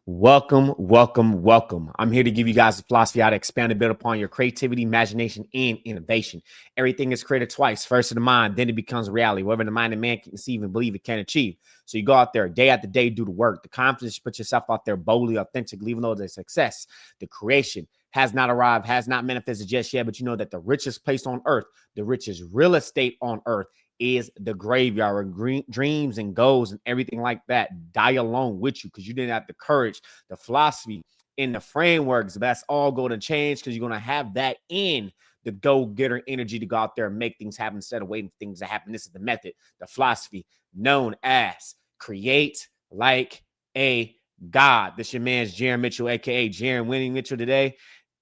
Welcome, welcome, welcome. I'm here to give you guys a philosophy how to expand and build upon your creativity, imagination, and innovation. Everything is created twice. First in the mind, then it becomes reality. Whatever the mind and man can conceive and believe it can achieve. So you go out there day after day, do the work. The confidence, you put yourself out there boldly, authentically, even though the success, the creation has not arrived, has not manifested just yet. But you know that the richest place on earth, the richest real estate on earth, is the graveyard where dreams and goals and everything like that die along with you because you didn't have the courage, the philosophy, and the frameworks. That's all going to change because you're going to have that in the go-getter energy to go out there and make things happen instead of waiting for things to happen. This is the method, the philosophy known as create like a God. This your man's Jaron Mitchell, aka Jaron Winning Mitchell today.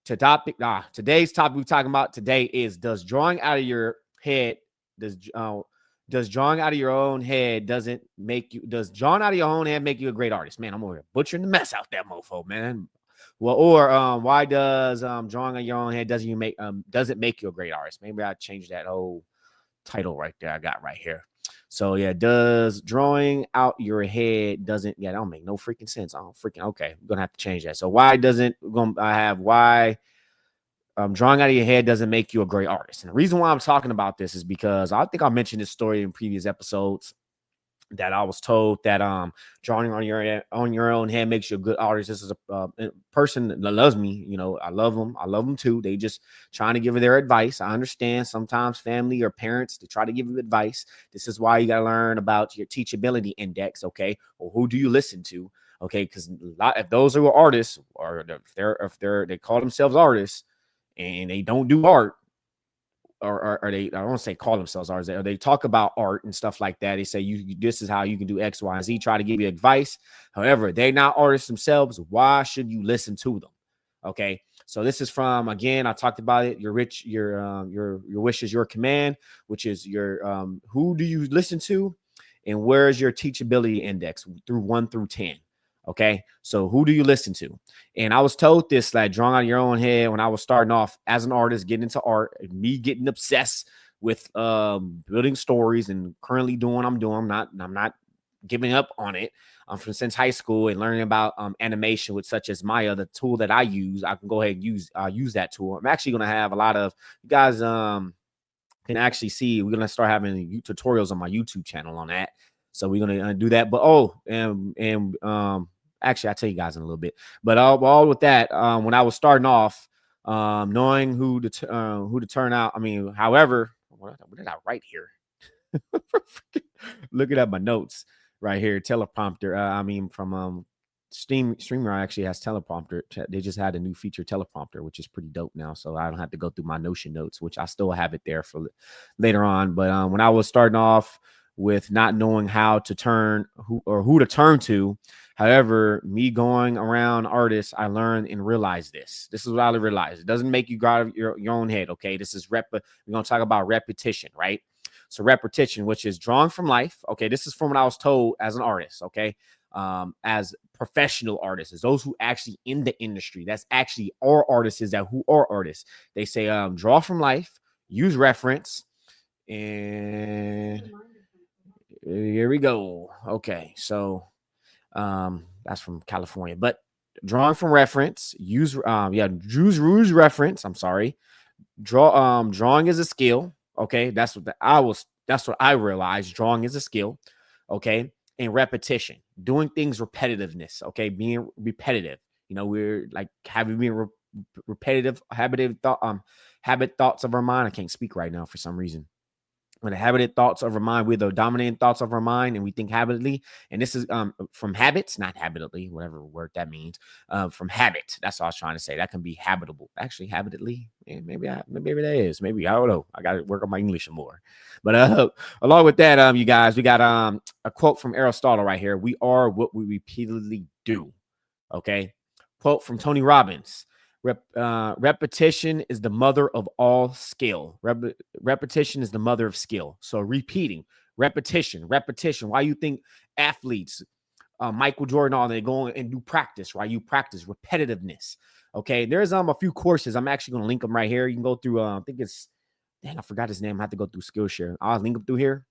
Today's topic we're talking about today is does drawing out of your head does drawing out of your own head does drawing out of your own head make you a great artist? Man, I'm over here butchering the mess out that mofo, man. Well, or why does drawing out your own head doesn't make you a great artist? Maybe I changed that whole title right there I got right here. So yeah, does drawing out your head that don't make no freaking sense. Okay, I'm gonna have to change that. So why doesn't why drawing out of your head doesn't make you a great artist? And the reason why I'm talking about this is because I think I mentioned this story in previous episodes that I was told that drawing on your own head makes you a good artist. This is a person that loves me. You know, I love them too. They just trying to give their advice. I understand sometimes family or parents, they try to give you advice. This is why you got to learn about your teachability index. Okay, or who do you listen to? Okay, because if those who are artists, or if they call themselves artists and they don't do art, or they, I don't want to say call themselves artists, or they talk about art and stuff like that. They say this is how you can do X, Y, and Z, try to give you advice. However, they're not artists themselves. Why should you listen to them? Okay. So this is from, again, I talked about it. Your wish is your command, which is your who do you listen to, and where is your teachability index through 1 through 10. Okay, so who do you listen to? And I was told this, like, drawing out of your own head, when I was starting off as an artist, getting into art, me getting obsessed with building stories, and currently doing what I'm doing. I'm not giving up on it. Since high school, and learning about animation with such as Maya, the tool that I use. I can go ahead and use that tool. I'm actually going to have a lot of you guys can actually see. We're going to start having tutorials on my YouTube channel on that. So we're going to do that. But actually, I'll tell you guys in a little bit. But all with that, when I was starting off, knowing who to turn out. I mean, however, what did I write here? Looking at my notes right here, teleprompter. From Streamer actually has teleprompter. They just had a new feature, teleprompter, which is pretty dope now. So I don't have to go through my Notion notes, which I still have it there for later on. But when I was starting off with not knowing how to turn who to turn to. However, me going around artists, I learned and realized this. This is what I realized. It doesn't make you go out of your own head. Okay. This is we're going to talk about repetition, right? So repetition, which is drawing from life. Okay. This is from what I was told as an artist. Okay. As professional artists, as those who actually in the industry, that's actually our artists, who are artists. They say, draw from life, use reference, and here we go. Okay, so that's from California, but drawing from reference, use reference. I'm sorry. Drawing is a skill. Okay, that's what I realized. Drawing is a skill. Okay, and repetition, doing things repetitiveness. Okay, being repetitive. You know, we're like being repetitive, habit thoughts of our mind. I can't speak right now for some reason. When the habited thoughts of our mind, we're the dominating thoughts of our mind, and we think habitedly. And this is from habits, not habitedly, whatever word that means. From habit, that's what I was trying to say. That can be habitable. Actually, habitedly, maybe that is. Maybe, I don't know. I got to work on my English more. But along with that, you guys, we got a quote from Aristotle right here. We are what we repeatedly do. Okay, quote from Tony Robbins. Repetition is the mother of all skill. Repetition is the mother of skill. So repeating, repetition. Why you think athletes, Michael Jordan, all they go and do practice, right? You practice repetitiveness. Okay, there's a few courses. I'm actually going to link them right here. You can go through. I think it's, I forgot his name. I have to go through Skillshare. I'll link them through here.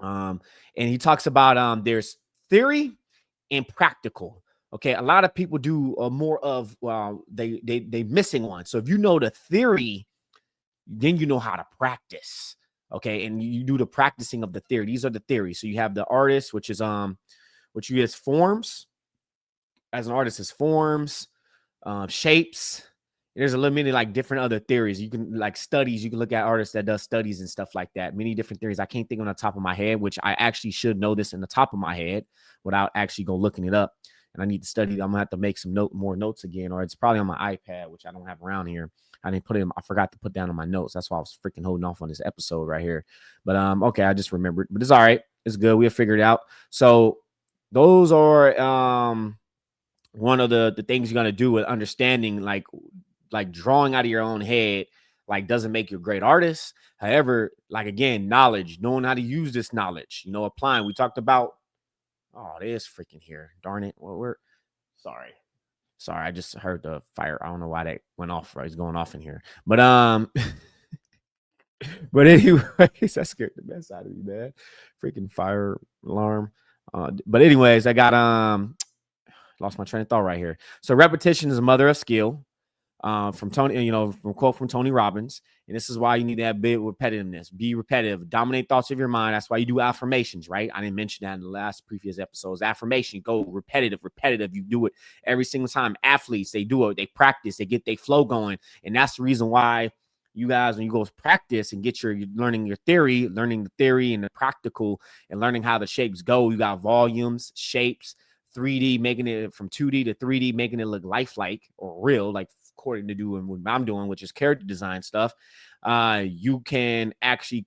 And he talks about there's theory and practical. Okay, a lot of people do more of they missing one. So if you know the theory, then you know how to practice. Okay, and you do the practicing of the theory. These are the theories. So you have the artist, which is which you use forms. As an artist, is forms, shapes. There's a little many like different other theories. You can like studies. You can look at artists that does studies and stuff like that. Many different theories. I can't think on the top of my head, which I actually should know this in the top of my head without actually go looking it up. And I need to study. I'm gonna have to make some more notes again, or it's probably on my iPad, which I don't have around here. I didn't put it. I forgot to put down on my notes. That's why I was freaking holding off on this episode right here. But okay, I just remembered. But it's all right. It's good. We'll figure it out. So those are one of the things you're gonna do with understanding, like drawing out of your own head, like doesn't make you a great artist. However, like again, knowledge, knowing how to use this knowledge, applying. We talked about. Oh, it is freaking here. Darn it. Well, we're sorry. Sorry, I just heard the fire. I don't know why that went off. Right, it's going off in here. But but anyways, that scared the mess out of me, man. Freaking fire alarm. But anyways, I got lost my train of thought right here. So repetition is a mother of skill. From Tony, from quote from Tony Robbins. And this is why you need to have big repetitiveness. Be repetitive. Dominate thoughts of your mind. That's why you do affirmations, right? I didn't mention that in the last previous episodes. Affirmation, go repetitive. You do it every single time. Athletes, they do it. They practice. They get their flow going. And that's the reason why you guys, when you go practice and get learning the theory and the practical and learning how the shapes go, you got volumes, shapes, 3D, making it from 2D to 3D, making it look lifelike or real, like according to doing what I'm doing, which is character design stuff. You can actually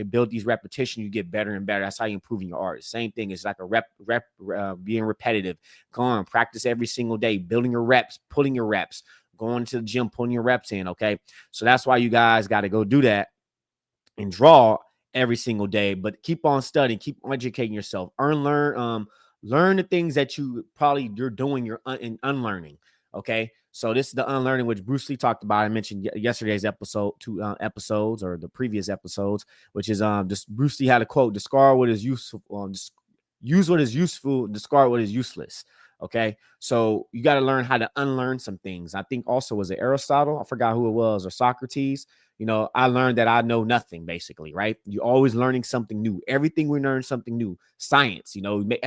build these repetitions. You get better and better. That's how you improve your art. Same thing. It's like a being repetitive. Go on, practice every single day, building your reps, pulling your reps, going to the gym, pulling your reps in. Okay. So that's why you guys got to go do that and draw every single day, but keep on studying, keep educating yourself, learn the things that you're doing, you're unlearning. Okay. So this is the unlearning, which Bruce Lee talked about. I mentioned yesterday's episode, 2 episodes or the previous episodes, which is just Bruce Lee had a quote: discard what is useful, use what is useful, discard what is useless. Okay. So you got to learn how to unlearn some things. I think also was it Aristotle? I forgot who it was, or Socrates. I learned that I know nothing, basically, right? You're always learning something new. Everything we learn something new. Science,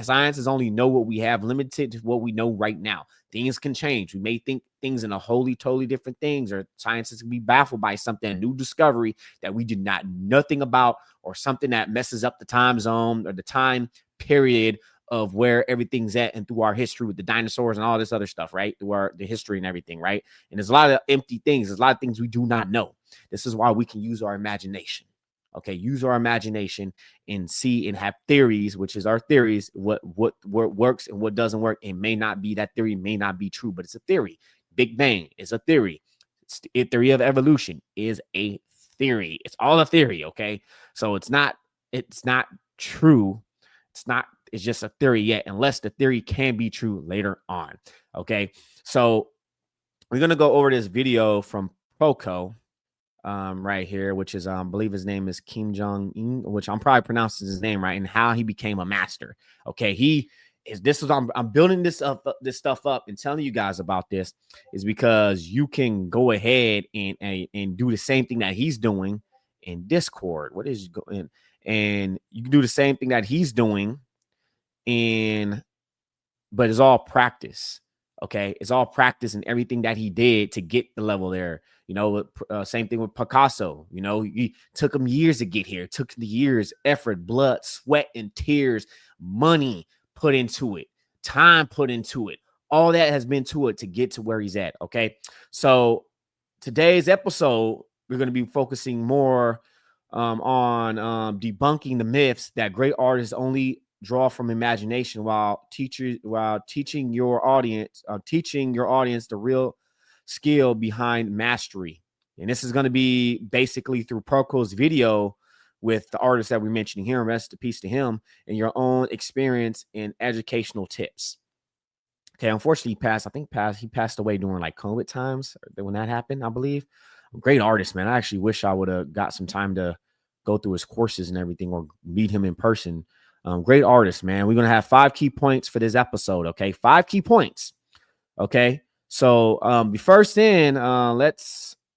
science is only know what we have, limited to what we know right now. Things can change. We may think things in a totally different things, or scientists can be baffled by something, a new discovery that we did not nothing about, or something that messes up the time zone or the time period of where everything's at, and through our history with the dinosaurs and all this other stuff, right? Through the history and everything, right? And there's a lot of empty things. There's a lot of things we do not know. This is why we can use our imagination. Okay, use our imagination and see and have theories, which is our theories, what works and what doesn't work. It may not be, that theory may not be true, but it's a theory. Big Bang is a theory. Theory of evolution is a theory. It's all a theory, okay? So it's not true. It's just a theory yet, unless the theory can be true later on. Okay. So we're going to go over this video from Poco right here, which is, I believe his name is Kim Jung Gi, which I'm probably pronouncing his name right, and how he became a master. Okay. I'm building this stuff up and telling you guys about this is because you can go ahead and do the same thing that he's doing in Discord. What is going? And you can do the same thing that he's doing, but it's all practice. Okay, it's all practice and everything that he did to get the level there. Same thing with Picasso. He took him years to get here. It took the years, effort, blood, sweat, and tears, money put into it, time put into it. All that has been to it to get to where he's at. Okay, so today's episode, we're going to be focusing more on debunking the myths that great artists only draw from imagination, while teaching your audience the real skill behind mastery. And this is going to be basically through Proco's video with the artist that we're mentioning here, and rest in peace to him, and your own experience and educational tips. Okay, unfortunately, he passed away during like COVID times when that happened, I believe. Great artist, man. I actually wish I would have got some time to go through his courses and everything, or meet him in person. Great artist, man. We're going to have 5 key points for this episode. Okay. 5 key points. Okay. So first in, let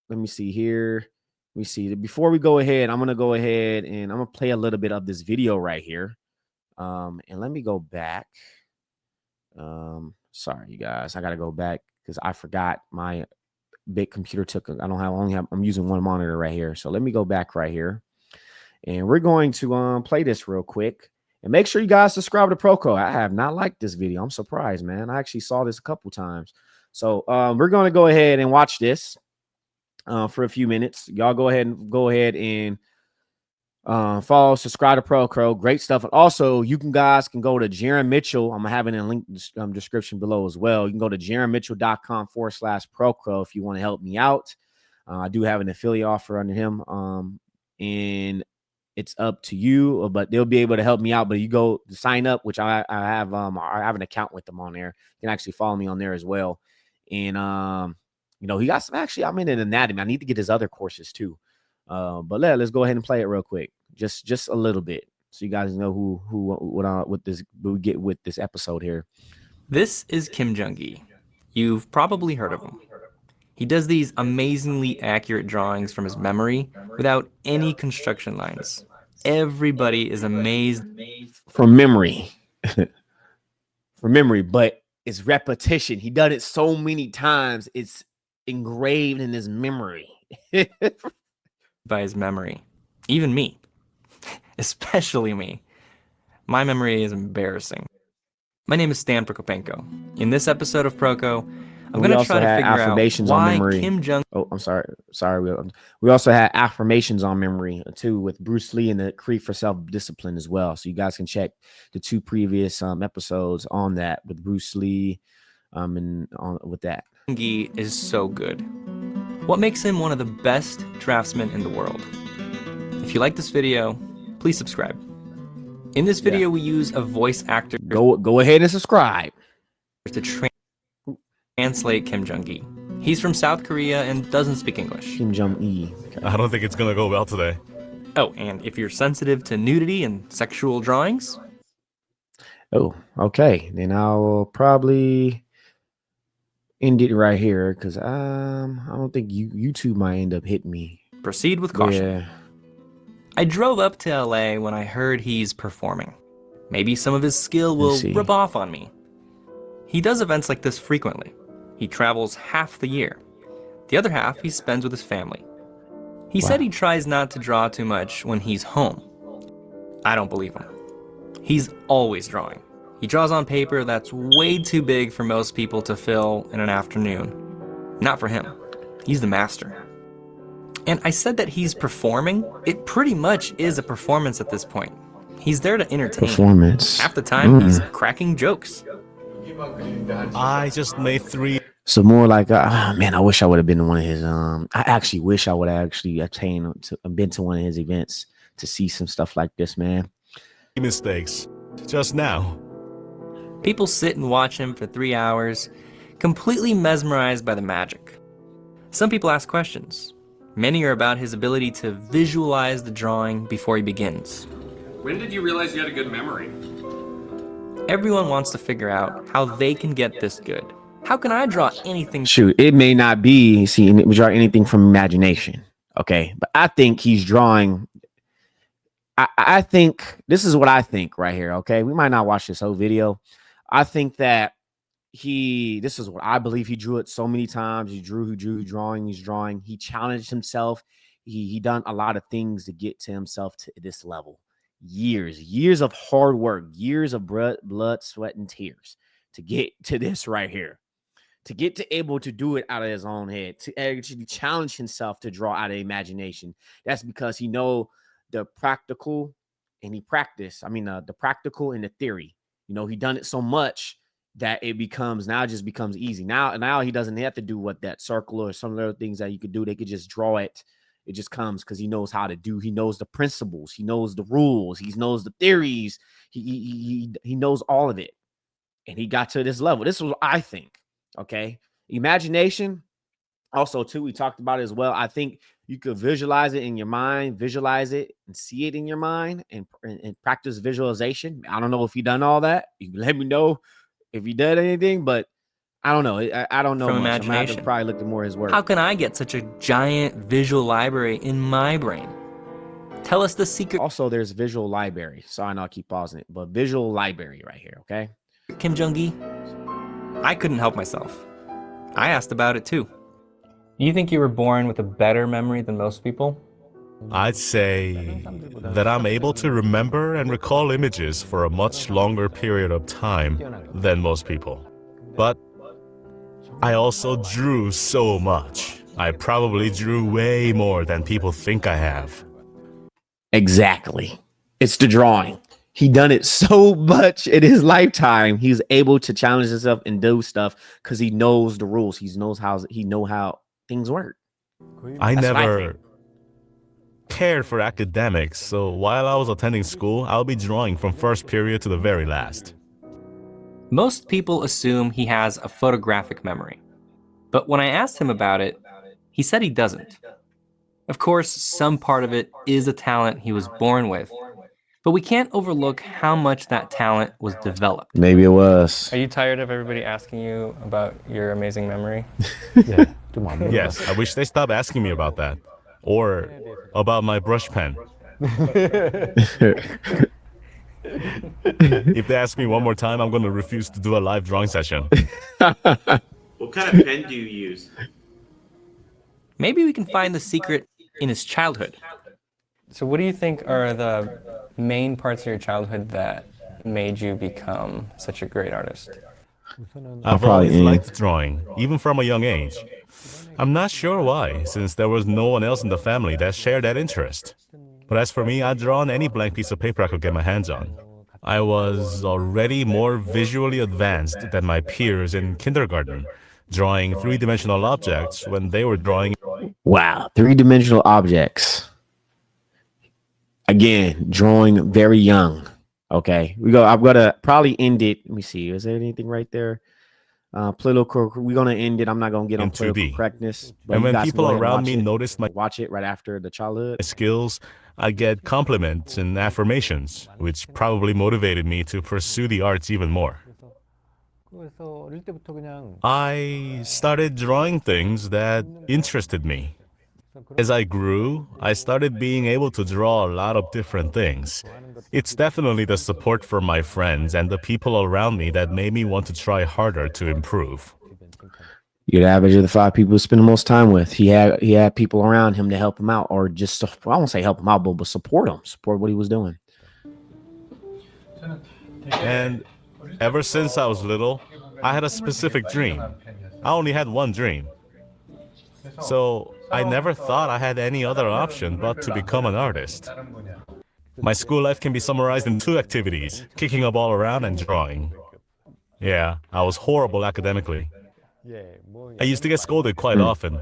me see here. Let me see. Before we go ahead, I'm going to go ahead and I'm going to play a little bit of this video right here. And let me go back. Sorry, you guys. I got to go back because I forgot my big computer I'm using one monitor right here. So let me go back right here. And we're going to play this real quick. And make sure you guys subscribe to ProCo. I have not liked this video. I'm surprised, man. I actually saw this a couple times. So we're going to go ahead and watch this for a few minutes. Y'all go ahead and follow, subscribe to ProCo. Great stuff. And also, you guys can go to Jaron Mitchell. I'm having a link description below as well. You can go to jaronmitchell.com/ProCo if you want to help me out. I do have an affiliate offer under him. And it's up to you, but they'll be able to help me out. But you go sign up, which I have an account with them on there. You can actually follow me on there as well. And you know, he got some, actually, I'm in an anatomy. I need to get his other courses too. But let's go ahead and play it real quick. Just a little bit. So you guys know what we get with this episode here. This is Kim Jung Gi. You've probably heard of him. He does these amazingly accurate drawings from his memory without any construction lines. Everybody is amazed. From memory. From memory, but it's repetition. He done it so many times, it's engraved in his memory. By his memory. Even me. Especially me. My memory is embarrassing. My name is Stan Prokopenko. In this episode of ProCo, I'm going to try to figure out why Kim Jung... Oh, I'm sorry. We also had affirmations on memory, too, with Bruce Lee and the Creed for Self-Discipline as well. So you guys can check the 2 previous episodes on that with Bruce Lee with that. Gi is so good. What makes him one of the best draftsmen in the world? If you like this video, please subscribe. In this video, we use a voice actor. Go ahead and subscribe. To translate Kim Jung Gi. He's from South Korea and doesn't speak English. Kim Jung Gi. Okay. I don't think it's gonna go well today. Oh, and if you're sensitive to nudity and sexual drawings. Oh, okay. Then I'll probably end it right here because I don't think YouTube might end up hitting me. Proceed with caution. Yeah. I drove up to LA when I heard he's performing. Maybe some of his skill will rub off on me. He does events like this frequently. He travels half the year. The other half he spends with his family. He said he tries not to draw too much when he's home. I don't believe him. He's always drawing. He draws on paper that's way too big for most people to fill in an afternoon. Not for him. He's the master. And I said that he's performing. It pretty much is a performance at this point. He's there to entertain. Performance. Half the time he's cracking jokes. I just made 3. So more like, man, I wish I would have been to one of his. I actually wish I would have actually been to one of his events to see some stuff like this, man. Mistakes. Just now. People sit and watch him for 3 hours, completely mesmerized by the magic. Some people ask questions. Many are about his ability to visualize the drawing before he begins. When did you realize you had a good memory? Everyone wants to figure out how they can get this good. How can I draw anything? Shoot, it may not be draw anything from imagination, okay? But I think he's drawing. I think this is what I think right here, okay? We might not watch this whole video. I think that this is what I believe. He drew it so many times. He's drawing. He challenged himself. He done a lot of things to get to himself to this level. Years of hard work, years of blood, sweat, and tears to get to this right here. To get to able to do it out of his own head, to actually challenge himself to draw out of imagination. That's because he know the practical and he practiced. I mean, the practical and the theory. You know, he done it so much that it becomes easy. Now he doesn't have to do what that circle or some other things that you could do. They could just draw it. It just comes because he knows how to do. He knows the principles. He knows the rules. He knows the theories. He knows all of it. And he got to this level. This is what I think. Okay. Imagination. Also, too, we talked about it as well. I think you could visualize it in your mind, visualize it and see it in your mind, and practice visualization. I don't know if you done all that. You can let me know if you did anything, but I don't know. I don't know From much. I'm gonna have to imagination. probably look at more of his work. How can I get such a giant visual library in my brain? Tell us the secret. Also, there's visual library. Sorry, I know I keep pausing it, but visual library right here, okay? Kim Jung Gi. I couldn't help myself. I asked about it too. You think you were born with a better memory than most people? I'd say that I'm able to remember and recall images for a much longer period of time than most people. But I also drew so much. I probably drew way more than people think I have. Exactly. It's the drawing. He done it so much in his lifetime. He's able to challenge himself and do stuff because he knows the rules. He knows how things work. I That's what I never think. cared for academics, so while I was attending school, I'll be drawing from first period to the very last. Most people assume he has a photographic memory. But when I asked him about it, he said he doesn't. Of course, some part of it is a talent he was born with. But we can't overlook how much that talent was developed. Maybe it was. Are you tired of everybody asking you about your amazing memory? Yes, I wish they stopped asking me about that. Or about my brush pen. If they ask me one more time, I'm going to refuse to do a live drawing session. What kind of pen do you use? Maybe we can find the secret in his childhood. So what do you think are the main parts of your childhood that made you become such a great artist? I've always liked drawing, even from a young age. I'm not sure why, since there was no one else in the family that shared that interest. But as for me, I'd draw on any blank piece of paper I could get my hands on. I was already more visually advanced than my peers in kindergarten, drawing three-dimensional objects when they were drawing. Wow, three-dimensional objects. Again, drawing very young. Okay, I'm gonna probably end it. Let me see. Is there anything right there? Political. We're gonna end it. I'm not gonna get on political 2D. correctness. But And you when guys can people go ahead and around watch me it. noticed my Watch it right after the childhood. skills, I get compliments and affirmations, which probably motivated me to pursue the arts even more. I started drawing things that interested me. As I grew, I started being able to draw a lot of different things. It's definitely the support from my friends and the people around me that made me want to try harder to improve. You're the average of the 5 people he spent the most time with. He had people around him to help him out, or just, I won't say help him out, but support him, support what he was doing. And ever since I was little, I had a specific dream. I only had one dream. So I never thought I had any other option but to become an artist. My school life can be summarized in 2 activities, kicking a ball around and drawing. Yeah, I was horrible academically. I used to get scolded quite often.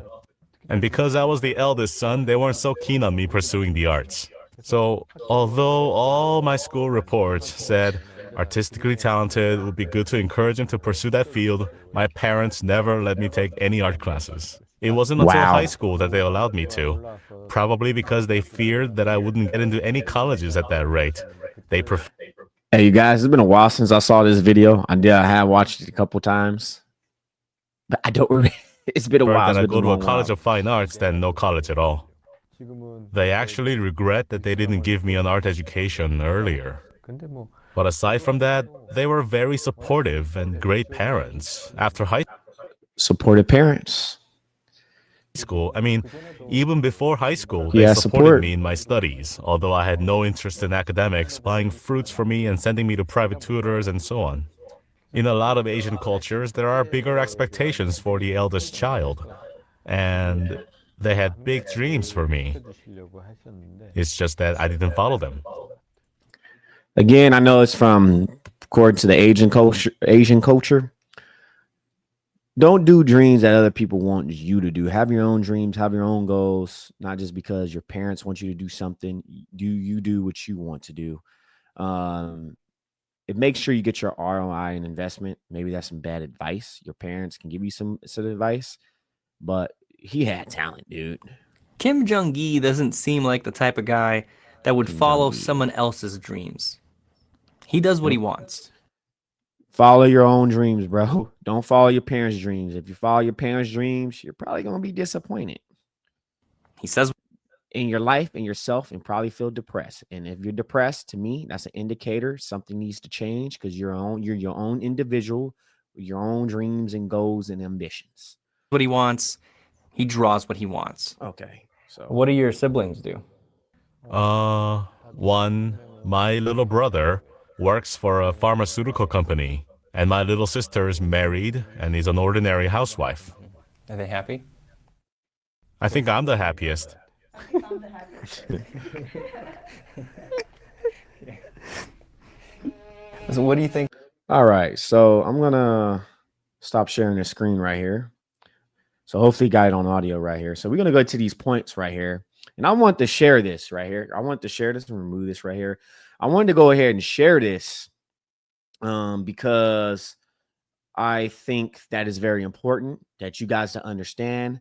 And because I was the eldest son, they weren't so keen on me pursuing the arts. So, although all my school reports said artistically talented, would be good to encourage him to pursue that field, my parents never let me take any art classes. It wasn't until high school that they allowed me to, probably because they feared that I wouldn't get into any colleges at that rate. Hey, you guys, it's been a while since I saw this video. I have watched it a couple times, but I don't remember. It's been a while. Then I go to a college of fine arts than no college at all. They actually regret that they didn't give me an art education earlier. But aside from that, they were very supportive and great parents. After supportive parents. School, I mean, even before high school, they supported me in my studies, although I had no interest in academics, buying fruits for me and sending me to private tutors and so on. In a lot of Asian cultures, there are bigger expectations for the eldest child, and they had big dreams for me. It's just that I didn't follow them. Again, I know it's according to the Asian culture. Don't do dreams that other people want you to do. Have your own dreams, have your own goals, not just because your parents want you to do something. You do what you want to do. It makes sure you get your ROI and investment. Maybe that's some bad advice. Your parents can give you some advice, but he had talent, dude. Kim Jung Gi doesn't seem like the type of guy that would follow someone else's dreams. He does what he wants. Follow your own dreams, bro. Don't follow your parents' dreams. If you follow your parents' dreams, you're probably going to be disappointed. He says in your life and yourself and probably feel depressed. And if you're depressed, to me, that's an indicator something needs to change because you're your own individual with your own dreams and goals and ambitions. What he wants, he draws what he wants. Okay. So What do your siblings do? One, my little brother works for a pharmaceutical company, and my little sister is married and is an ordinary housewife. Are they happy? I think I'm the happiest. So what do you think? All right, so I'm gonna stop sharing the screen right here. So hopefully you got it on audio right here. So we're gonna go to these points right here. And I want to share this right here. I want to share this and remove this right here. I wanted to go ahead and share this because I think that is very important that you guys to understand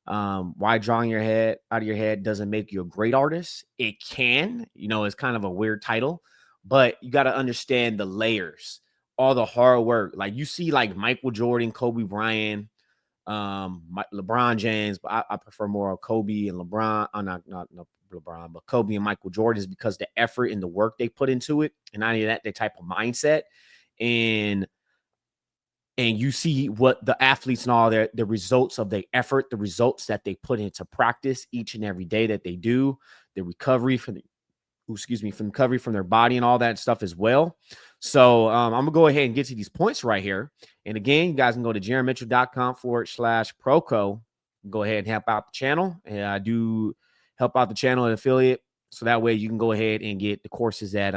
why drawing your head out of your head doesn't make you a great artist. It can, it's kind of a weird title, but you got to understand the layers, all the hard work. Like you see like Michael Jordan, Kobe Bryant, LeBron James, but I prefer more of Kobe and LeBron. Not LeBron, but Kobe and Michael Jordan is because the effort and the work they put into it, and not only that, their type of mindset, and you see what the athletes and all the results of their effort, the results that they put into practice each and every day that they do, the recovery from recovery from their body and all that stuff as well. So I'm gonna go ahead and get to these points right here. And again, you guys can go to JaronMitchell.com/proco. Go ahead and help out the channel. And I do help out the channel and affiliate. So that way you can go ahead and get the courses that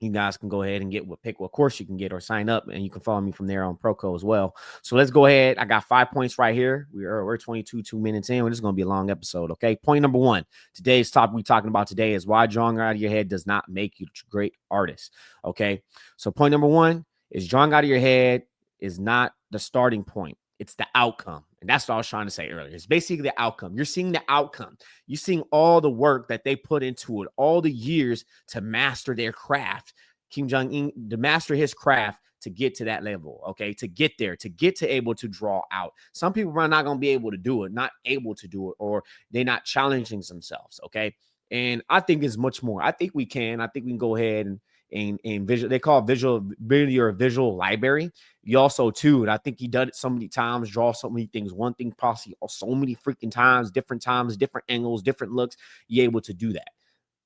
you guys can go ahead and pick what course you can get or sign up, and you can follow me from there on Proco as well. So let's go ahead. I got 5 points right here. We're 2 minutes in. This is going to be a long episode. Okay. Point number 1. Today's topic we're talking about today is why drawing out of your head does not make you a great artist. Okay. So point number 1 is drawing out of your head is not the starting point. It's the outcome. And that's what I was trying to say earlier. It's basically the outcome. You're seeing the outcome. You're seeing all the work that they put into it, all the years to master their craft. Kim Jung Gi to master his craft to get to that level, okay? To get there, to get to able to draw out. Some people are not going to be able to do it, not able to do it, or they're not challenging themselves, okay? And I think it's much more. I think we can. I think we can go ahead and visual. They call it visual library. You also too, and I think he done it so many times, draw so many things, one thing possibly so many freaking times, different angles, different looks. You're able to do that.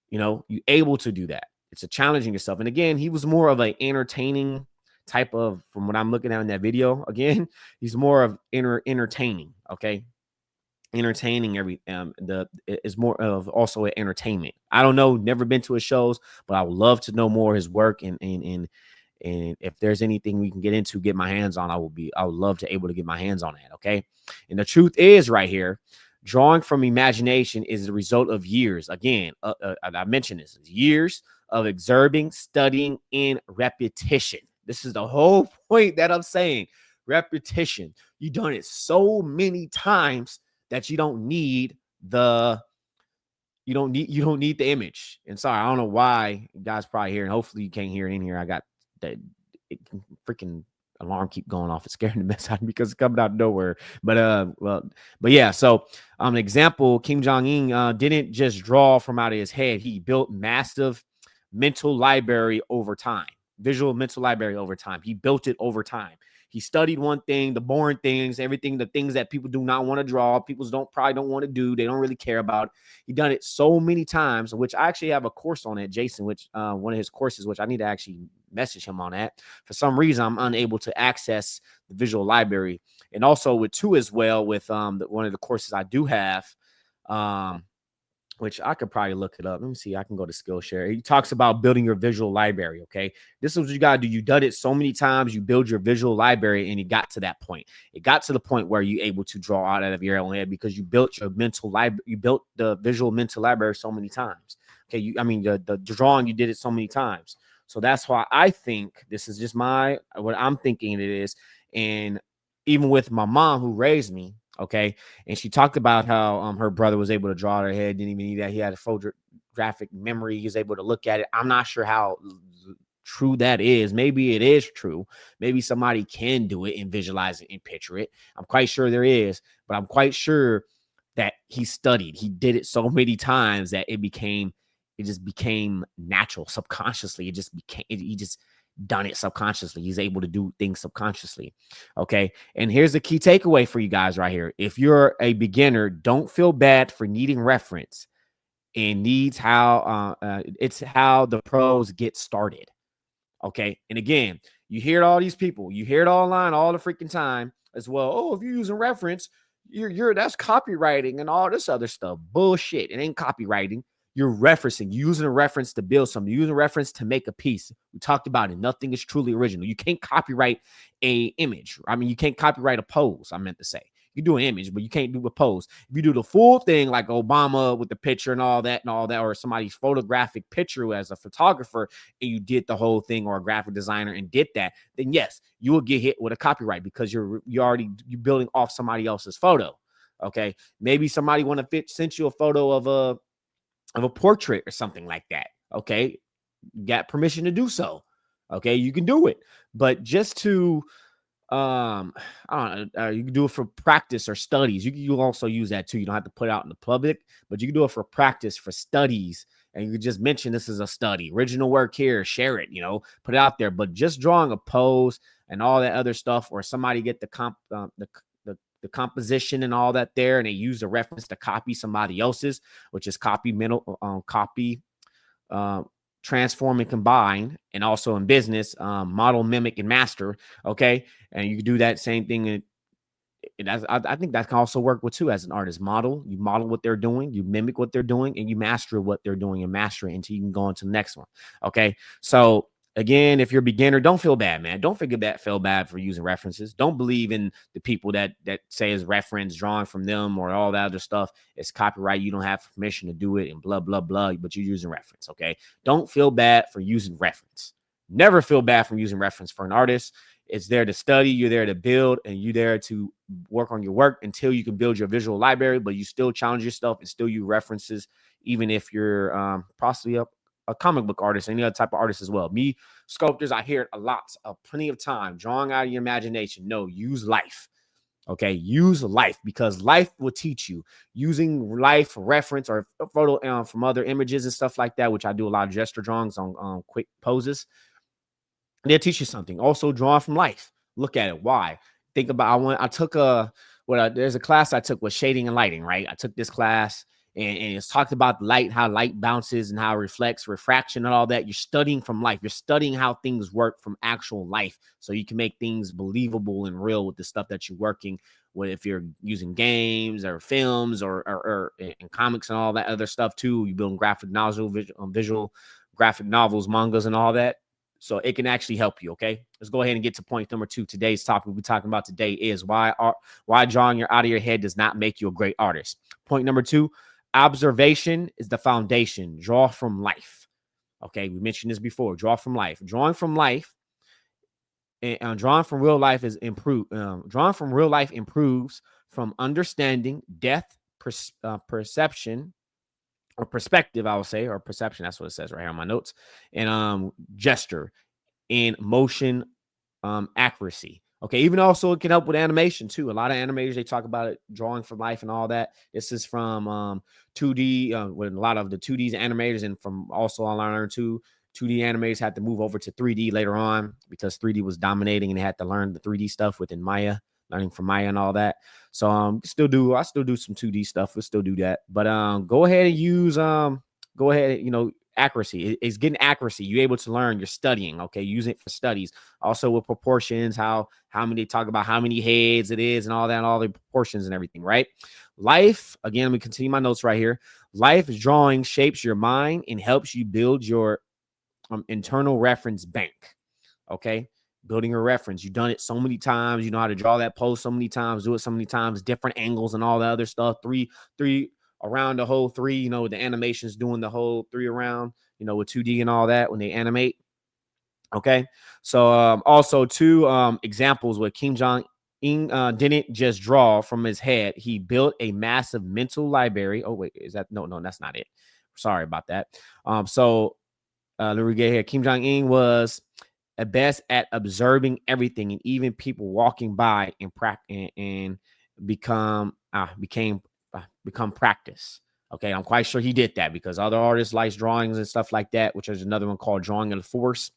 You're able to do that. It's a challenging yourself. And again, he was more of an entertaining type of, from what I'm looking at in that video. Again, he's more of entertaining. Okay. Entertaining is more of also an entertainment. I don't know, never been to his shows, but I would love to know more of his work, and if there's anything we can get my hands on, I would love to able to get my hands on that. Okay. And the truth is right here, drawing from imagination is the result of years. Again, I mentioned this, years of observing, studying, and repetition. This is the whole point that I'm saying. Repetition. You've done it so many times that you don't need the image. And sorry, I don't know why you guys probably hear, and hopefully you can't hear it in here. I got that freaking alarm keep going off. It's scaring the mess out of me because it's coming out of nowhere. But yeah. So an example, Kim Jung Gi didn't just draw from out of his head. He built massive mental library over time, visual mental library over time. He built it over time. He studied one thing, the boring things, everything, the things that people do not want to draw, people probably don't want to do, they don't really care about. He done it so many times, which I actually have a course on it, Jason, which one of his courses, which I need to actually message him on that. For some reason, I'm unable to access the visual library. And also with two as well, with one of the courses I do have, which I could probably look it up. Let me see. I can go to Skillshare. He talks about building your visual library. Okay. This is what you got to do. You done it so many times. You build your visual library, and you got to that point. It got to the point where you're able to draw out of your own head because you built your mental library. You built the visual mental library so many times. Okay. The drawing, you did it so many times. So that's why I think this is just what I'm thinking it is. And even with my mom who raised me, Okay. And she talked about how her brother was able to draw her head, didn't even need that. He had a photographic memory. He was able to look at it. I'm not sure how true that is. Maybe it is true. Maybe somebody can do it and visualize it and picture it. I'm quite sure there is, but I'm quite sure that he studied. He did it so many times that it just became natural subconsciously. He just done it subconsciously. He's able to do things subconsciously. Okay. And here's the key takeaway for you guys right here. If you're a beginner, don't feel bad for needing reference. And it's how the pros get started. Okay. And again, you hear all these people, you hear it online all the freaking time as well. Oh, if you're using reference, that's copywriting and all this other stuff. Bullshit. It ain't copywriting. You're referencing, using a reference to build something, using a reference to make a piece. We talked about it. Nothing is truly original. You can't copyright a image. I mean, you can't copyright a pose, I meant to say. You do an image, but you can't do a pose. If you do the full thing like Obama with the picture and all that, or somebody's photographic picture as a photographer, and you did the whole thing, or a graphic designer and did that, then yes, you will get hit with a copyright because you're building off somebody else's photo. Okay. Maybe somebody sent you a photo of a portrait or something like that. Okay. You got permission to do so. Okay. You can do it, but just to, I don't know, you can do it for practice or studies. You can also use that too. You don't have to put it out in the public, but you can do it for practice, for studies. And you can just mention this is a study, original work here, share it, put it out there. But just drawing a pose and all that other stuff, or somebody get the composition and all that there, and they use a reference to copy somebody else's, which is copy, transform and combine, and also in business, model, mimic, and master. Okay. And you can do that same thing. I think that can also work with too as an artist. You model what they're doing, you mimic what they're doing, and you master what they're doing and master it until you can go on to the next one. Okay. So again, if you're a beginner, don't feel bad, man. Don't feel bad for using references. Don't believe in the people that say is reference, drawing from them, or all that other stuff. It's copyright. You don't have permission to do it and blah, blah, blah, but you're using reference, okay? Don't feel bad for using reference. Never feel bad for using reference for an artist. It's there to study. You're there to build, and you're there to work on your work until you can build your visual library, but you still challenge yourself and still use references, even if you're possibly a comic book artist, any other type of artist as well. Me, sculptors, I hear it a lot, plenty of time. Drawing out of your imagination. No, use life. Okay, use life, because life will teach you. Using life reference or photo from other images and stuff like that, which I do a lot of gesture drawings on quick poses. They'll teach you something. Also, drawing from life. Look at it. Why? Think about. There's a class I took with shading and lighting. Right, I took this class. And it's talked about light, how light bounces and how it reflects, refraction and all that. You're studying from life. You're studying how things work from actual life, so you can make things believable and real with the stuff that you're working with. If you're using games or films or in comics and all that other stuff too, you're building graphic novels, visual graphic novels, mangas and all that. So it can actually help you. Okay, let's go ahead and get to point number 2. Today's topic we're talking about today is why drawing out of your head does not make you a great artist. Point number 2. Observation is the foundation. Draw from life. Okay, we mentioned this before. Draw from life. Drawing from life and drawing from real life is improved. Drawing from real life improves from understanding, depth, perception, or perspective, I will say, or perception. That's what it says right here on my notes. And gesture, and motion, accuracy. Okay, even also it can help with animation too. A lot of animators, they talk about it, drawing from life and all that. This is from 2D, with a lot of the 2D animators, and from also I learned too, 2D animators had to move over to 3D later on because 3D was dominating, and they had to learn the 3D stuff within Maya, learning from Maya and all that. So I still do some 2D stuff. We'll still do that. But go ahead and use accuracy. It's getting accuracy. You're able to learn. You're studying. Okay, use it for studies. Also with proportions, how many, they talk about how many heads it is and all that, and all the proportions and everything, right? Life, again, let me continue my notes right here. Life drawing shapes your mind and helps you build your internal reference bank. Okay, building a reference. You've done it so many times. You know how to draw that pose so many times, do it so many times, different angles and all that other stuff. Three around the whole 3, the animations doing the whole 3 around, with 2D and all that when they animate. Okay. So also 2 examples with Kim Jung Ng didn't just draw from his head. He built a massive mental library. Oh, wait, is that? No, that's not it. Sorry about that. Let me get here. Kim Jong Un was at best at observing everything, and even people walking by and become practice. Okay, I'm quite sure he did that because other artists like drawings and stuff like that, which is another one called drawing of the force.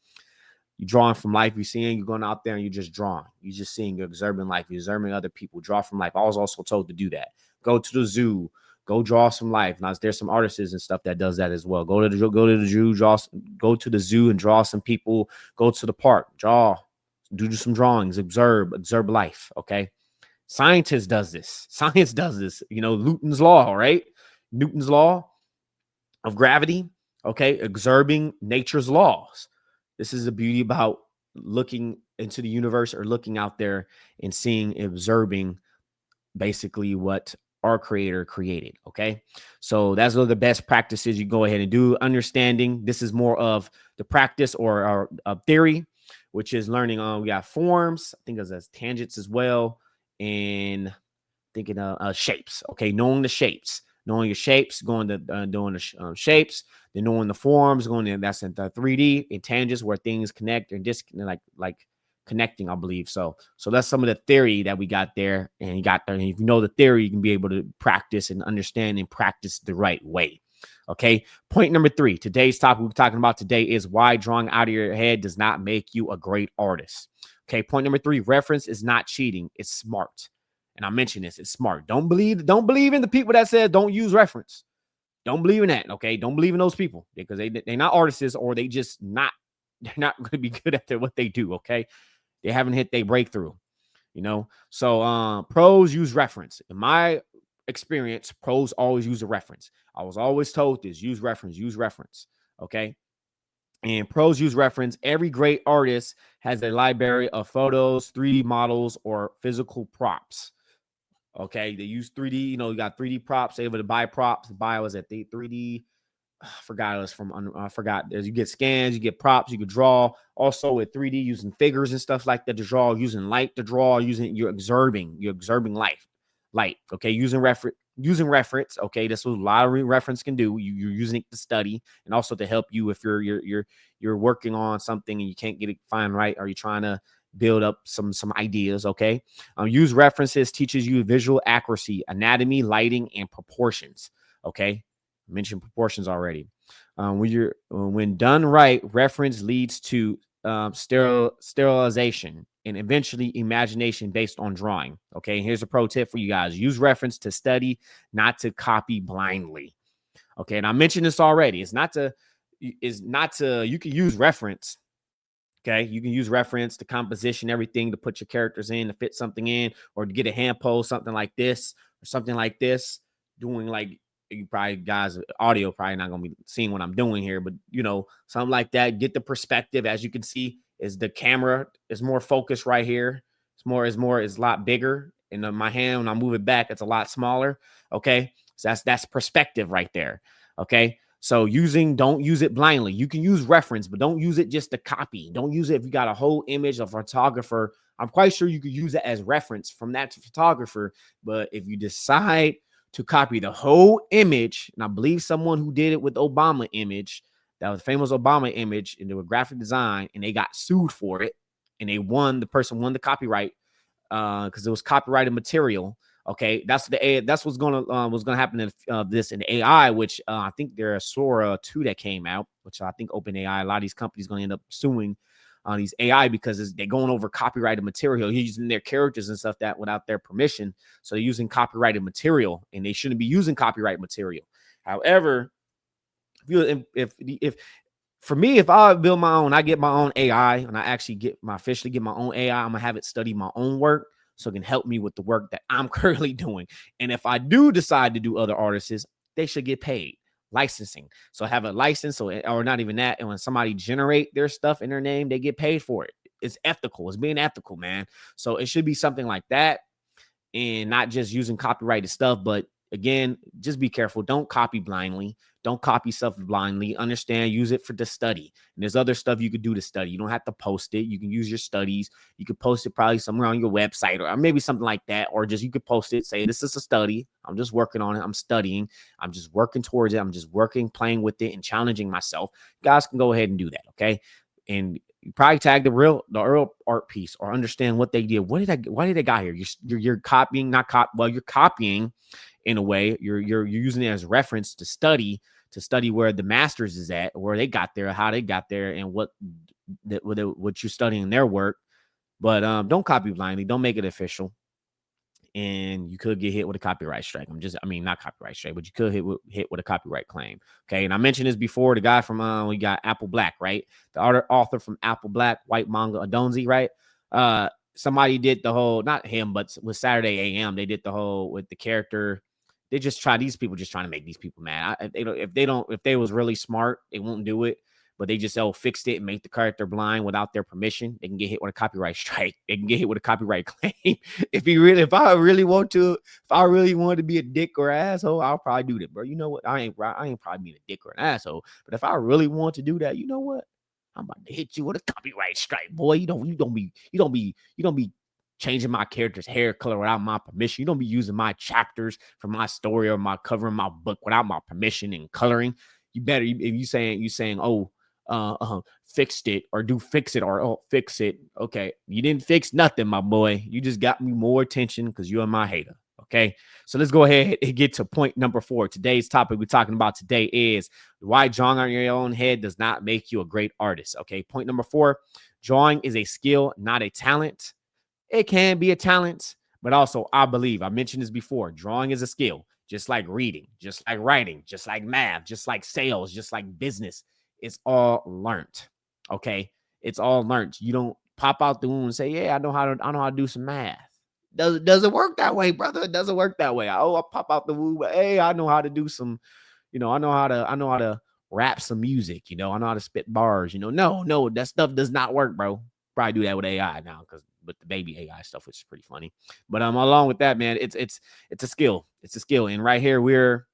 You're drawing from life. You're seeing, you're going out there and you're just drawing. You're just seeing, you're observing life. You're observing other people. Draw from life. I was also told to do that. Go to the zoo. Go draw some life. Now, there's some artists and stuff that does that as well. Go to the zoo, go to the zoo and draw some people. Go to the park, draw, do some drawings, observe life. Okay. Science does this. You know, Newton's law, right? Newton's law of gravity. Okay. Observing nature's laws. This is the beauty about looking into the universe or looking out there and seeing, observing basically what our creator created. Okay. So that's one of the best practices you go ahead and do. Understanding this is more of the practice or theory, which is learning on, we got forms. I think it's tangents as well. And thinking of shapes. Okay. Knowing the shapes, knowing your shapes, going to doing the shapes, then knowing the forms, going in, that's in the 3D and tangents where things connect and disconnect, like connecting, I believe. So that's some of the theory that we got there. And you got there. And if you know the theory, you can be able to practice and understand and practice the right way. Okay. Point number 3. Today's topic we're talking about today is why drawing out of your head does not make you a great artist. Okay. Point number 3, reference is not cheating. It's smart. And I mentioned this. It's smart. Don't believe in the people that said don't use reference. Don't believe in that. Okay. Don't believe in those people because they're not artists or they're not going to be good at what they do. Okay. They haven't hit their breakthrough, you know? So pros use reference. In my experience, pros always use a reference. I was always told this, use reference. Okay. And pros use reference. Every great artist has a library of photos, 3D models, or physical props. Okay, they use 3D. You know, you got 3D props. They able to buy props. Buy was at the 3D. I forgot it was from. I forgot. As you get scans, you get props. You could draw. Also with 3D, using figures and stuff like that to draw. Using light to draw. You're observing light. Okay, using reference. Okay, that's what a lot of reference can do. You're using it to study and also to help you if you're working on something and you can't get it find right, or you're trying to build up some ideas. Okay. Use references teaches you visual accuracy, anatomy, lighting, and proportions. Okay. I mentioned proportions already. When done right, reference leads to sterilization and eventually imagination based on drawing. Okay. Here's a pro tip for you guys. Use reference to study, not to copy blindly. Okay. And I mentioned this already. You can use reference. Okay, you can use reference to composition, everything to put your characters in, to fit something in, or to get a hand pose, something like this, or something like this. Doing like, you probably guys, audio probably not gonna be seeing what I'm doing here, but you know, something like that. Get the perspective. As you can see, is the camera is more focused right here. It's a lot bigger. And my hand, when I move it back, it's a lot smaller. Okay, so that's perspective right there. Okay. So don't use it blindly. You can use reference, but don't use it just to copy. Don't use it if you got a whole image of a photographer. I'm quite sure you could use it as reference from that photographer. But if you decide to copy the whole image, and I believe someone who did it with Obama image, that was famous Obama image, and they were graphic design, and they got sued for it, and the person won the copyright because it was copyrighted material. Okay, that's what's gonna happen in this in AI, which I think there's Sora 2 that came out, which I think OpenAI, a lot of these companies gonna end up suing these AI because they're going over copyrighted material, using their characters and stuff that without their permission. So they're using copyrighted material, and they shouldn't be using copyright material. However, if for me, if I build my own, I get my own AI, and I actually officially get my own AI, I'm gonna have it study my own work, so it can help me with the work that I'm currently doing. And if I do decide to do other artists, they should get paid. Licensing. So have a license, or not even that. And when somebody generate their stuff in their name, they get paid for it. It's ethical. It's being ethical, man. So it should be something like that, and not just using copyrighted stuff, but again, just be careful. Don't copy blindly. Don't copy stuff blindly. Understand, use it for the study. And there's other stuff you could do to study. You don't have to post it. You can use your studies. You could post it probably somewhere on your website or maybe something like that. Or just you could post it, say, this is a study. I'm just working on it. I'm studying. I'm just working towards it. I'm just working, playing with it and challenging myself. Guys can go ahead and do that. Okay. And you probably tag the real art piece or understand what they did. Why did they got here? You're copying, you're copying in a way. You're using it as reference to study where the masters is at, where they got there, how they got there, and what you're studying in their work. But don't copy blindly. Don't make it official. And you could get hit with a copyright strike. Not copyright strike, but you could hit with a copyright claim. Okay. And I mentioned this before, the guy from, we got Apple Black, right? The author from Apple Black, White Manga Adonzi, right? Somebody did the whole, not him, but with Saturday AM, they did the whole with the character. These people just trying to make these people mad. If they was really smart, they won't do it. But they just fixed it and make the character blind without their permission. They can get hit with a copyright strike. They can get hit with a copyright claim. If I really wanted to be a dick or an asshole, I'll probably do that, bro. You know what? I ain't probably being a dick or an asshole. But if I really want to do that, you know what? I'm about to hit you with a copyright strike, boy. You don't be changing my character's hair color without my permission. You don't be using my chapters for my story or my covering my book without my permission and coloring. You better, if you saying, oh, fixed it or do fix it or fix it. Okay. You didn't fix nothing, my boy. You just got me more attention because you're my hater. Okay. So let's go ahead and get to point number 4. Today's topic we're talking about today is why drawing on your own head does not make you a great artist. Okay. Point number 4, drawing is a skill, not a talent. It can be a talent, but also I mentioned this before. Drawing is a skill, just like reading, just like writing, just like math, just like sales, just like business. It's all learned. Okay. It's all learned. You don't pop out the womb and say, yeah, I know how to do some math. Doesn't work that way, brother. It doesn't work that way. I pop out the womb, but hey, I know how to do some, I know how to rap some music, I know how to spit bars, no, that stuff does not work, bro. Probably do that with AI now, because with the baby AI stuff, which is pretty funny. But along with that, man, it's a skill. It's a skill. And right here, we're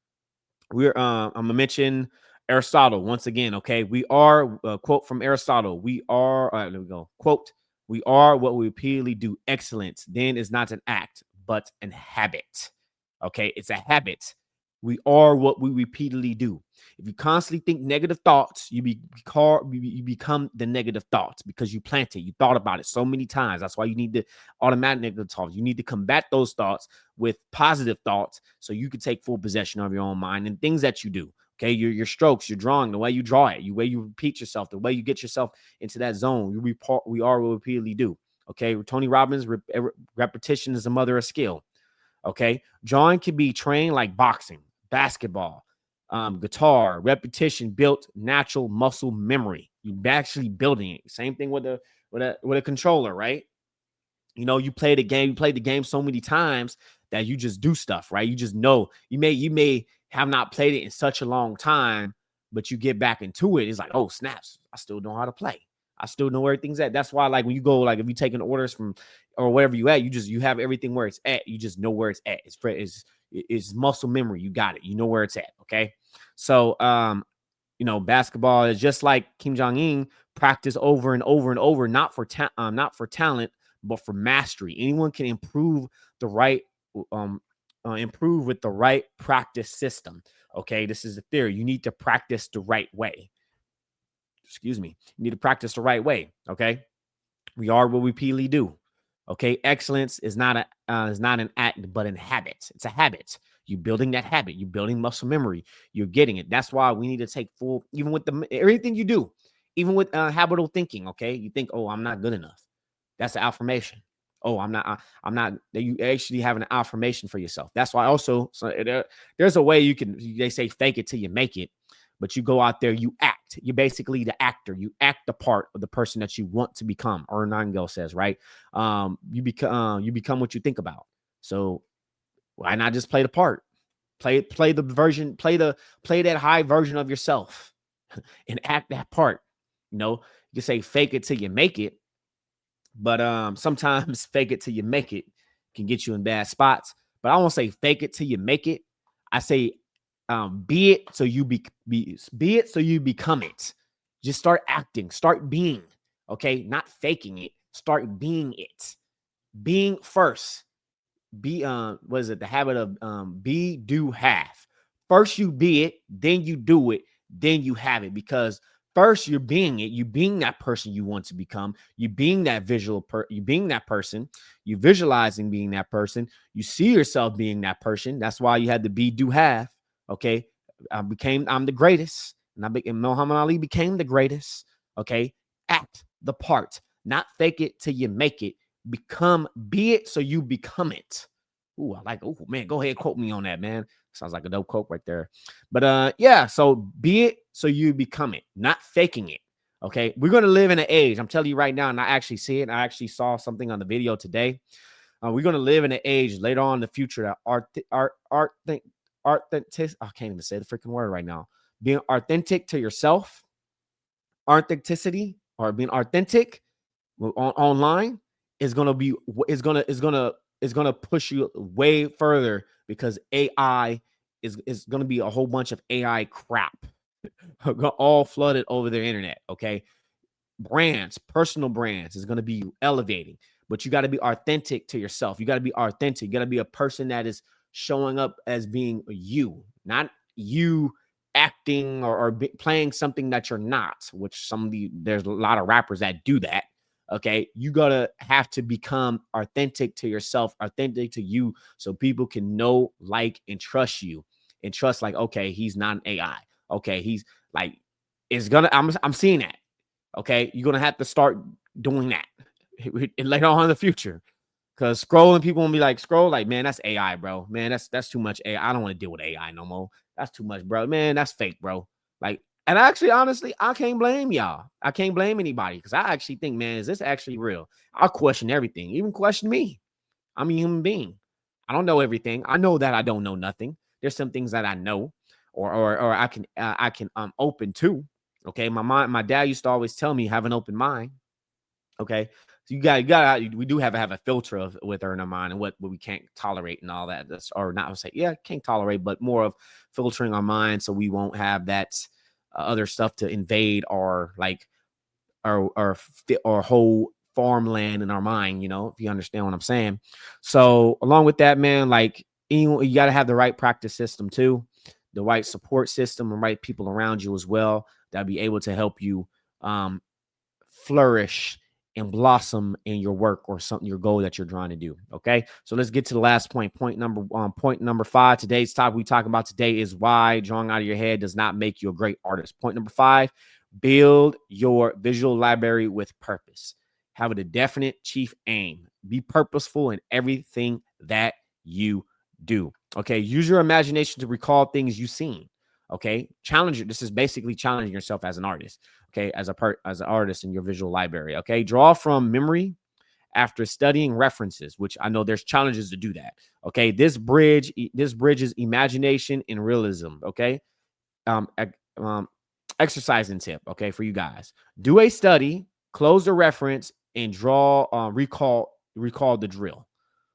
I'm gonna mention Aristotle once again. Okay, we are quote from Aristotle. We are there we go. Quote: we are what we repeatedly do. Excellence then is not an act, but an habit. Okay, it's a habit. We are what we repeatedly do. If you constantly think negative thoughts, you become the negative thoughts because you plant it. You thought about it so many times. That's why you need the automatic negative thoughts. You need to combat those thoughts with positive thoughts so you can take full possession of your own mind and things that you do. Okay, your strokes, your drawing, the way you draw it, the way you repeat yourself, the way you get yourself into that zone. We are what we repeatedly do. Okay, Tony Robbins, repetition is the mother of skill. Okay, drawing can be trained like boxing, basketball, guitar. Repetition built natural muscle memory. You're actually building it. Same thing with a controller, right? You played the game so many times that you just do stuff, right? You just know. You may have not played it in such a long time, but you get back into it. It's like, oh, snaps. I still know how to play. I still know where everything's at. That's why, like, when you go, like, if you're taking orders from or wherever you at, you have everything where it's at. You just know where it's at. It's muscle memory. You got it. You know where it's at. Okay. So, basketball is just like Kim Jung Gi, practice over and over and over, not for talent, but for mastery. Anyone can improve improve with the right practice system. Okay. This is the theory. You need to practice the right way. Excuse me. You need to practice the right way. Okay. We are what we repeatedly do. Okay. Excellence is not an act, but a habit. It's a habit. You're building that habit. You're building muscle memory. You're getting it. That's why we need to take full, even with everything you do, even with habitual thinking. Okay. You think, oh, I'm not good enough. That's an affirmation. Oh, I'm not. You actually have an affirmation for yourself. That's why also, there's a way they say fake it till you make it. But you go out there, you act. You're basically the actor. You act the part of the person that you want to become. Or Nightingale says, right? You become what you think about. So why not just play the part? Play the version. Play that high version of yourself, and act that part. You can say fake it till you make it, but sometimes fake it till you make it can get you in bad spots. But I won't say fake it till you make it. I say, be it so you be it so you become it. Just start acting, start being, okay? Not faking it. Start being it. Being first. Be what is it? The habit of be, do, have. First you be it, then you do it, then you have it. Because first you're being it, you being that person you want to become, you being that you being that person, you visualizing being that person, you see yourself being that person. That's why you had to be, do, have. Okay. I'm the greatest. And Muhammad Ali became the greatest. Okay. Act the part, not fake it till you make it. Be it so you become it. Ooh, I like, oh man, go ahead, quote me on that, man. Sounds like a dope quote right there. But yeah, so be it so you become it, not faking it. Okay. We're gonna live in an age. I'm telling you right now, and I actually see it. I actually saw something on the video today. We're gonna live in an age later on in the future that I can't even say the freaking word right now. Being authentic to yourself, authenticity, or being authentic online is gonna push you way further, because AI is gonna be a whole bunch of AI crap all flooded over the internet. Okay, personal brands is gonna be elevating, but you got to be authentic to yourself. You got to be authentic. You got to be a person that is showing up as being you, not you acting or playing something that you're not. Which there's a lot of rappers that do that. Okay, you gotta have to become authentic to yourself, authentic to you, so people can know, like, and trust you, and trust, like, okay, he's not an AI. Okay, he's like, I'm seeing that. Okay, you're gonna have to start doing that later on in the future, because people will be like, man, that's AI, bro. Man, that's too much AI. I don't want to deal with AI no more. That's too much, bro. Man, that's fake, bro. Like. And actually, honestly, I can't blame y'all. I can't blame anybody, because I actually think, man, is this actually real? I'll question everything, even question me. I'm a human being. I don't know everything. I know that I don't know nothing. There's some things that I know, or I can open to. Okay, my dad used to always tell me, have an open mind. Okay, so we do have a filter with our mind and what we can't tolerate and all that. Or not say, yeah, can't tolerate, but more of filtering our mind so we won't have that other stuff to invade our whole farmland in our mind, if you understand what I'm saying. So along with that, man, like, you got to have the right practice system too, the right support system, and right people around you as well, that'll be able to help you flourish and blossom in your work or your goal that you're trying to do. Okay, so let's get to the last point. Point number 5. Today's topic we talking about today is why drawing out of your head does not make you a great artist. Point number 5: build your visual library with purpose. Have a definite chief aim. Be purposeful in everything that you do. Okay, use your imagination to recall things you've seen. Okay, this is basically challenging yourself as an artist. Okay, as an artist in your visual library. Okay, draw from memory after studying references, which I know there's challenges to do that. Okay, this bridges imagination and realism. Okay, exercising tip. Okay, for you guys, do a study, close the reference, and recall the drill.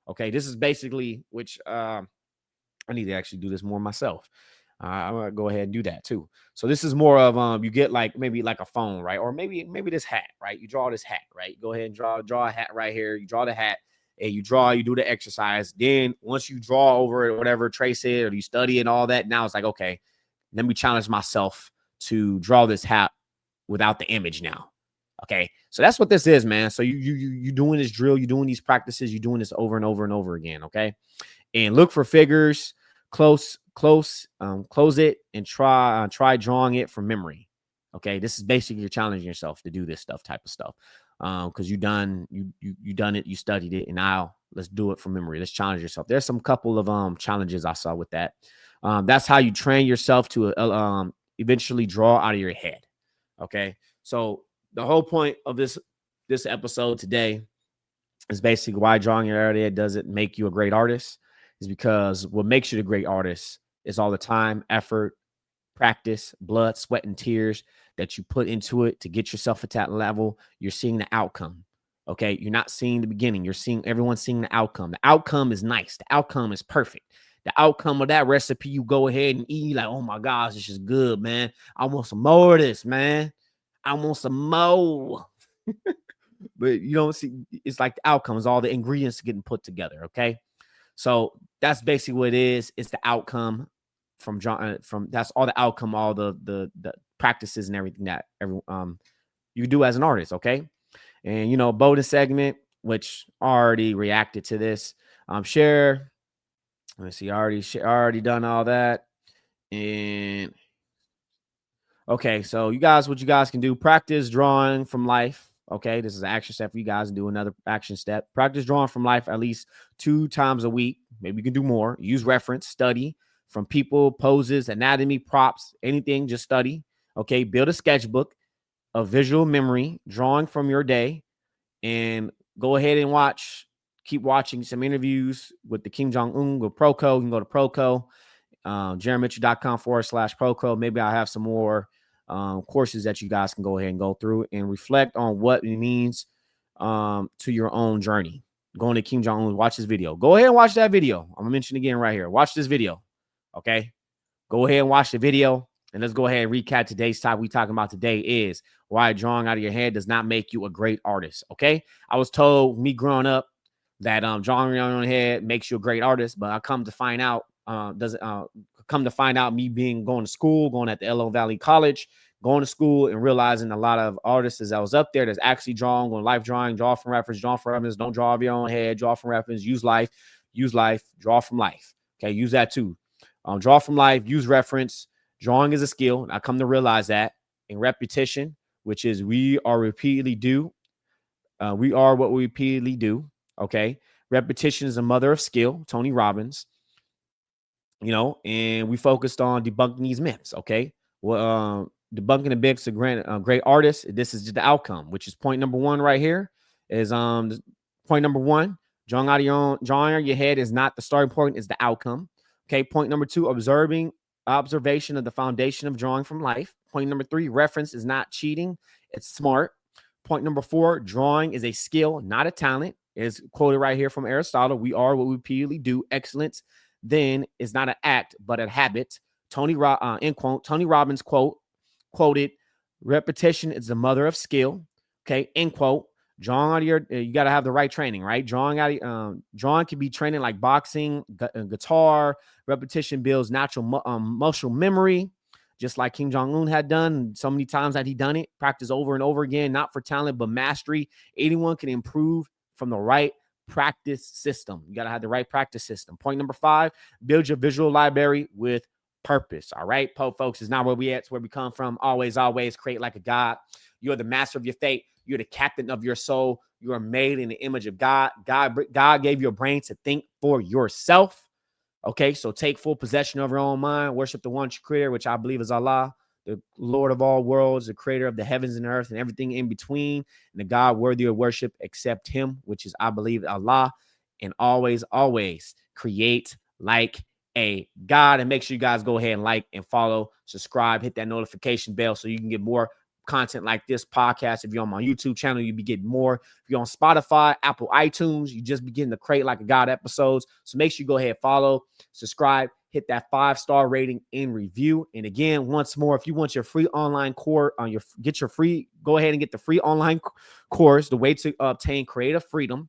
Okay, this is basically which I need to actually do this more myself. I'm gonna go ahead and do that too. So this is more of you get like maybe like a phone, right? Or maybe this hat, right? You draw this hat, right? Go ahead and draw a hat right here. You draw the hat and you do the exercise. Then once you draw over it, or whatever, trace it, or you study it and all that, now it's like, okay, let me challenge myself to draw this hat without the image now. Okay, so that's what this is, man. So you doing this drill, you doing these practices, you doing this over and over and over again. Okay, and look for figures, close it, and try drawing it from memory. Okay, this is basically you're challenging yourself to do this type of stuff, because you done it, you studied it, and now let's do it from memory. Let's challenge yourself. There's some couple of challenges I saw with that. That's how you train yourself to eventually draw out of your head. Okay, so the whole point of this episode today is basically why drawing your area doesn't make you a great artist, is because what makes you a great artist is all the time, effort, practice, blood, sweat, and tears that you put into it to get yourself at that level. You're seeing the outcome. Okay, you're not seeing the beginning. Everyone's seeing the outcome. The outcome is nice. The outcome is perfect. The outcome of that recipe, you go ahead and eat like, oh my gosh, this is good, man. I want some more of this, man. I want some more. But you don't see, it's like the outcomes, all the ingredients getting put together. Okay. So that's basically what it is. It's the outcome from John, that's all the outcome, all the practices and everything that you do as an artist. Okay. And, you know, bonus segment, which already reacted to this. Share. Let's see, already done all that. And okay, so you guys, what you guys can do, practice drawing from life. Okay, this is an action step for you guys to do another action step. Practice drawing from life at least 2 times a week. Maybe you can do more. Use reference, study from people, poses, anatomy, props, anything, just study. Okay, build a sketchbook, a visual memory, drawing from your day, and go ahead and keep watching some interviews with the Kim Jung Un with Proco. You can go to Proco, JaronMitchell.com/Proco. Maybe I'll have some more courses that you guys can go ahead and go through and reflect on what it means to your own journey. Going to Kim Jong Un, watch this video. Go ahead and watch that video. I'm gonna mention again right here. Watch this video. Okay. Go ahead and watch the video. And let's go ahead and recap today's topic. We talking about today is why drawing out of your head does not make you a great artist. Okay. I was told me growing up that drawing out of your head makes you a great artist, but I come to find out me going to school, going at the LO Valley College, going to school and realizing a lot of artists that was up there that's actually drawing on life drawing, draw from reference, don't draw of your own head, draw from reference, use life, draw from life. Okay, use that too. Draw from life, use reference. Drawing is a skill. And I come to realize that in repetition, which is we are repeatedly do. We are what we repeatedly do. Okay. Repetition is the mother of skill. Tony Robbins. You know, and we focused on debunking these myths. Okay. Well, debunking the myths of great artists. This is just the outcome, which is point number 1 right here. Is point number 1. Drawing out of your head is not the starting point, is the outcome. Okay. Point number 2, observation of the foundation of drawing from life. Point number 3, reference is not cheating, it's smart. Point number 4, drawing is a skill, not a talent. Is quoted right here from Aristotle. We are what we repeatedly do. Excellence then is not an act, but a habit. End quote. Tony Robbins quoted, repetition is the mother of skill. Okay, end quote. Drawing out of your, you got to have the right training, right? Drawing can be training like boxing, guitar. Repetition builds natural muscle memory, just like Kim Jong Un had done. So many times that he done it, practice over and over again, not for talent, but mastery. Anyone can improve from the right practice system. You got to have the right practice system. Point number 5, build your visual library with purpose. All right, PoFoaks is not where we at. It's where we come from. Always create like a God. You're the master of your fate. You're the captain of your soul. You are made in the image of God. God gave you a brain to think for yourself. Okay, so take full possession of your own mind. Worship the one true creator, which I believe is Allah, the Lord of all worlds, the creator of the heavens and earth and everything in between, and the God worthy of worship except him, which is, I believe, Allah. And always create like a God. And make sure you guys go ahead and like and follow, subscribe, hit that notification bell so you can get more content like this podcast. If you're on my YouTube channel, you'll be getting more. If you're on Spotify, Apple, iTunes, you just begin to create like a God episodes. So make sure you go ahead, follow, subscribe, hit that 5-star rating and review. And again, once more, if you want your free online course go ahead and get the free online course, the way to obtain creative freedom,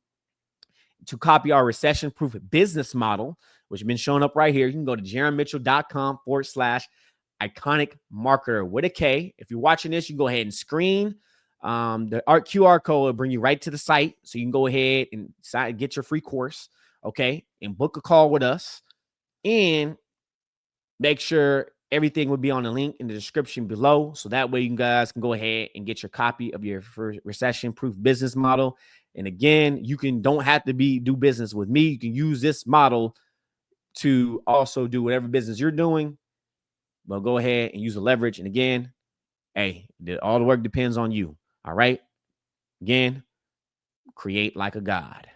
to copy our recession-proof business model, which has been showing up right here. You can go to JaronMitchell.com/iconic marketer with a K. If you're watching this, you can go ahead and screen the QR code will bring you right to the site. So you can go ahead and get your free course, okay, and book a call with us. And make sure everything will be on the link in the description below. So that way you guys can go ahead and get your copy of your recession-proof business model. And again, you don't have to do business with me. You can use this model to also do whatever business you're doing. But go ahead and use the leverage. And again, hey, all the work depends on you. All right. Again, create like a God.